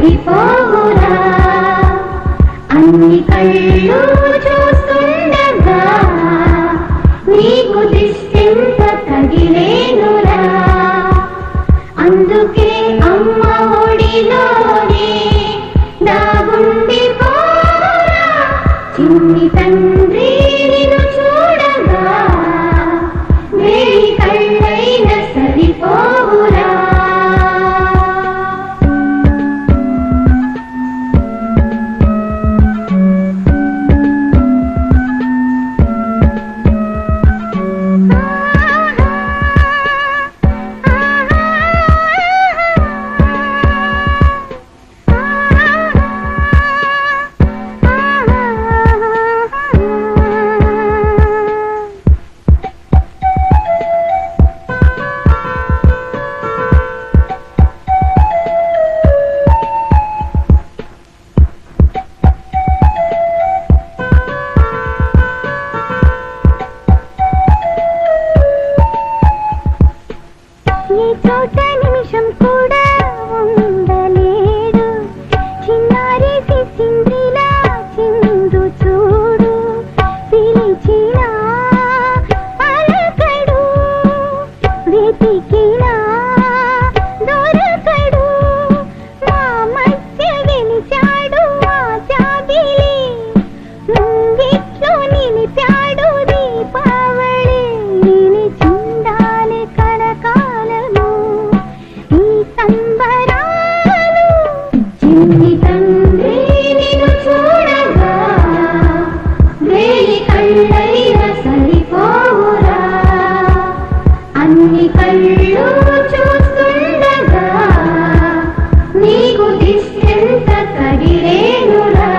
సరిపోవురా అన్ని కళ్ళు చూస్తుండగా నీకు దిష్టెంత తగిలేనురా అందుకే అమ్మ ఒడిలోనే దాగుండిపోరా చిన్ని తండ్రి నిన్ను చూడగా వేయి కళ్ళైన సరిపోవురా చోట నిమిషం కూడా ఉండలేడు చిన్నారి సింద్రిలా చిందు చూడు పిలిచిన పలకడు వెతికినా దొరకడు మా మధ్య గెలిచాడు ఆ జాబిలి ముంగిట్లో నిలిపాడు దీపావళి నిలిచిందాలి కళకాలము ఈ సంబరాలు చిన్ని తండ్రి నిన్ను చూడగా వేయి కళ్ళైన సరిపోవురా అన్ని కళ్ళు చూస్తుండగా నీకు దిష్టెంత తగిలేనురా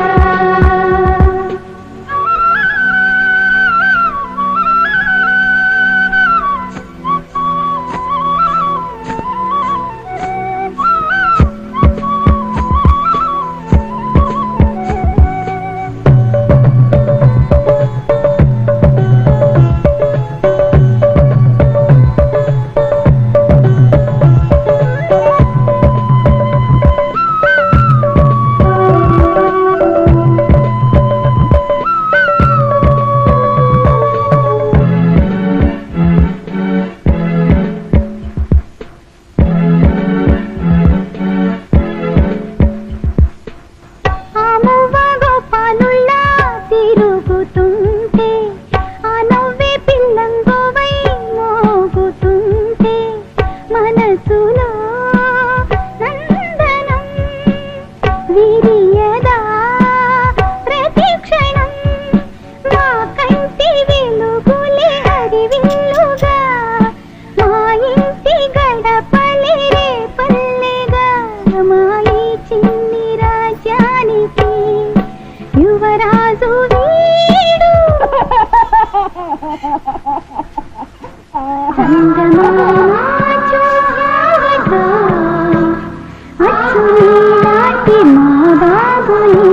తిరుగుతుంటే ఆ నవ్వే పిల్లంగోవై మోగుతుంటే మనసులో నందనం విరియదా ప్రతి క్షణం మా కంటి వెలుగులే హరివిల్లుగా మా ఇంటి గడపలే రేపల్లెగా మా ఈ చిన్ని రాజ్యానికి యువరాజు వీడు చందమామ చూసావటో అచ్చులాంటి మా బాబుని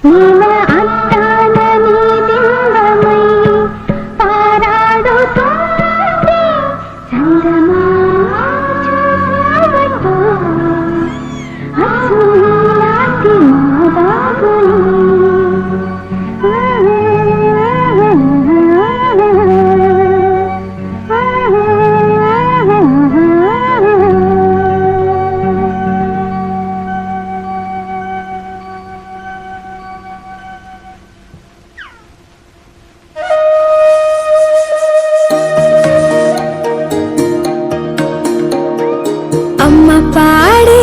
నీల అద్దాల నీ బింబమై పారాడుతోంది చందమామ చూసావటో అచ్చులాంటి మా బాబుని అమ్మ పాడే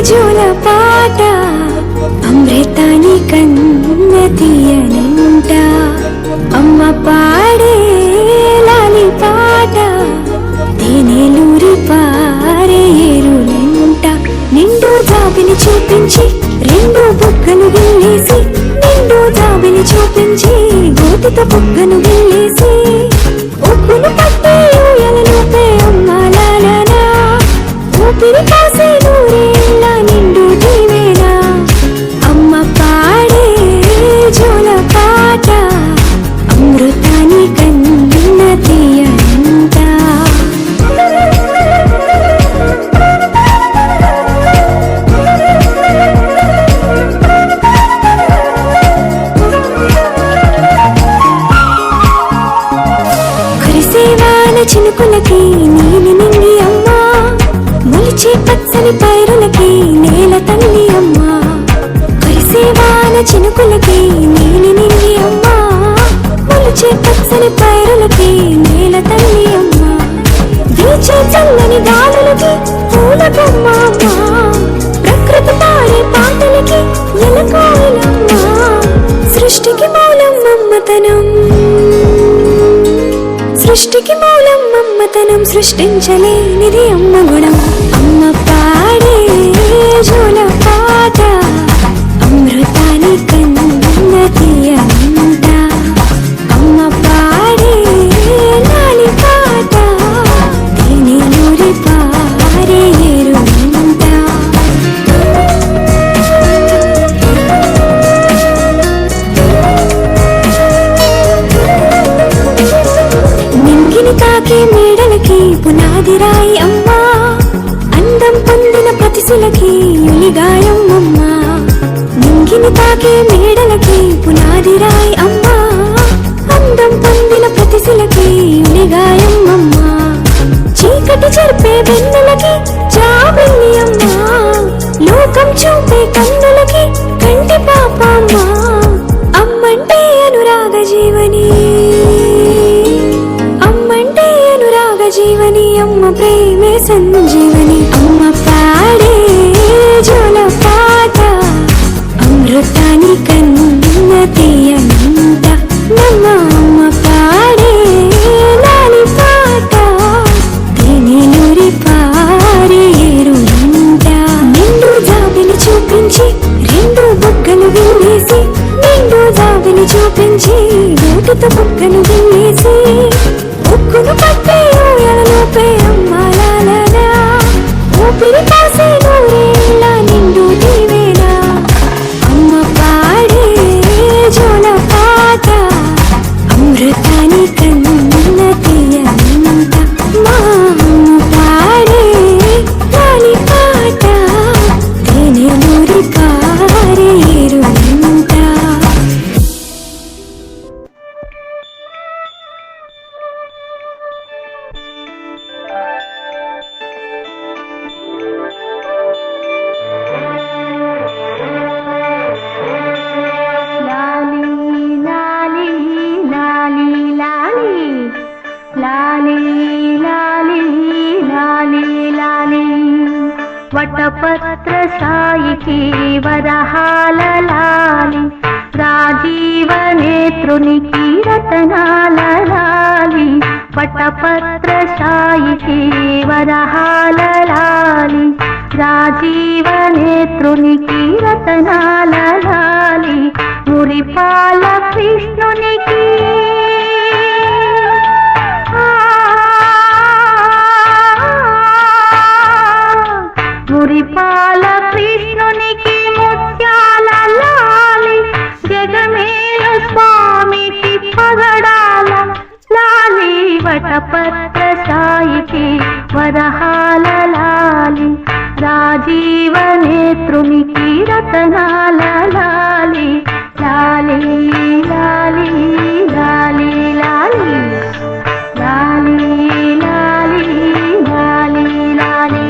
జోలపాట అమృతాని కన్న తీయనంట అమ్మ పాడే లాలి పాట తేనెలూరి పారే ఏరులంట నిండు జాబిని చూపించి రెండు బుగ్గలు గిల్లేసి నిండు జాబిని చూపించి గోటితో బుగ్గను గిల్లేసి ఒక్కును పట్టి ఊయలలోపే అమ్మ లాలనా ఊపిరి కాసే నూరేళ్ళ నిండు దీవేనా అమ్మ పాడే జోలపాట అమృతాని కన్న తీయంట పల్లెకి నీలి నింగి అమ్మా, మొలిచే పచ్చని పైరులకి నేల తల్లి అమ్మా, వీచే చల్లని గాలులకి పూల బొమ్మ అమ్మా, ప్రకృతి పాడే పాటలకి ఎలకోయిలమ్మా, సృష్టికి మూలం మమ్మతనం, సృష్టికి మూలం మమ్మతనం, సృష్టించలేనిది అమ్మ గుణం. అమ్మ పాడే జోల పాట అమృతాని కన్న తీయనంట, అమ్మ పాడే లాలి పాట తేనెలూరి పారే ఏరునంట. నింగిని తాకే మేడలకి పునాది రాయి అమ్మా, అందం పొందిన ప్రతిశిలకి యులిగాయం అమ్మా, నింగిని తాకే మేడలకి పునాది రాయి అమ్మా, అందం పొందిన ప్రతిశిలకి యులిగాయం అమ్మా, చీకటి చెరిపే వెన్నెలకి జాబిల్లి అమ్మా, లోకం చూపే కన్నులకి కంటి పాప అమ్మా, అమ్మంటే అనురాగ జీవని, అమ్మంటే అనురాగ జీవని, అమ్మ ప్రేమే సంజీవని. అమ్మ పాడే జోల పాట అమృతాని కన్న తీయనంట, నమ్మ అమ్మ పాడే లాలి పాట తేనెలూరి పారే ఏరునంట. నిండు జాబిలి చూపించి రెండు బుగ్గలు విల్లేసి, నిండు జాబిలి చూపించి నోటితో బుగ్గలు విల్లేసి, ఉక్కును పట్టే ఊయలలోపే అమ్మాలాలనా, ఊపిరి కాసే నూరేళ్ళ నిండు దీవేనా. అమ్మ పాడే జోల పాట అమృతాని కన్న తీయనంట, మా అమ్మ పాడే లాలి పాట తేనెలూరి పారే ఏరునంట. వటపత్ర సాయికి వరహాల లాలి, రాజీవ నేత్రునికి రతనాల లాలి, వటపత్ర సాయికి వరహాల లాలి, రాజీవ నేత్రునికి రతనాల లాలి, మురిపాల కృష్ణునికి మురిపాల కృష్ణునికి ముత్యాల లాలి, జగమేలు స్వామికి పగడాల లాలి, వటపత్ర సాయికి వరహాల లాలి, రాజీవ నేత్రునికి రతనాల లాలి, లాలి లాలి లాలి లాలి లాలి లాలి లాలి లాలి.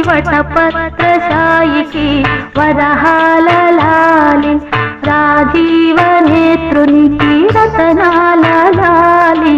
వటపత్ర సాయికి వరహాల లాలి, రాజీవ నేత్రునికి రతనాల లాలి.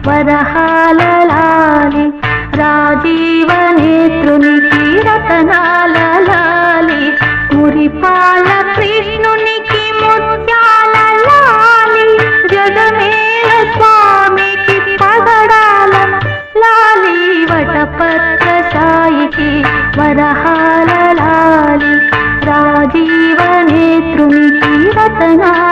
వరహాల లాలి రాజీవ నేత్రునికి రతనాల లాలి మురిపాల కృష్ణునికి ముత్యాల లాలి జగమేల స్వామికి పగడాల లాలి వటపత్ర సాయికి వరహాల లాలి రాజీవ నేత్రునికి రతనాల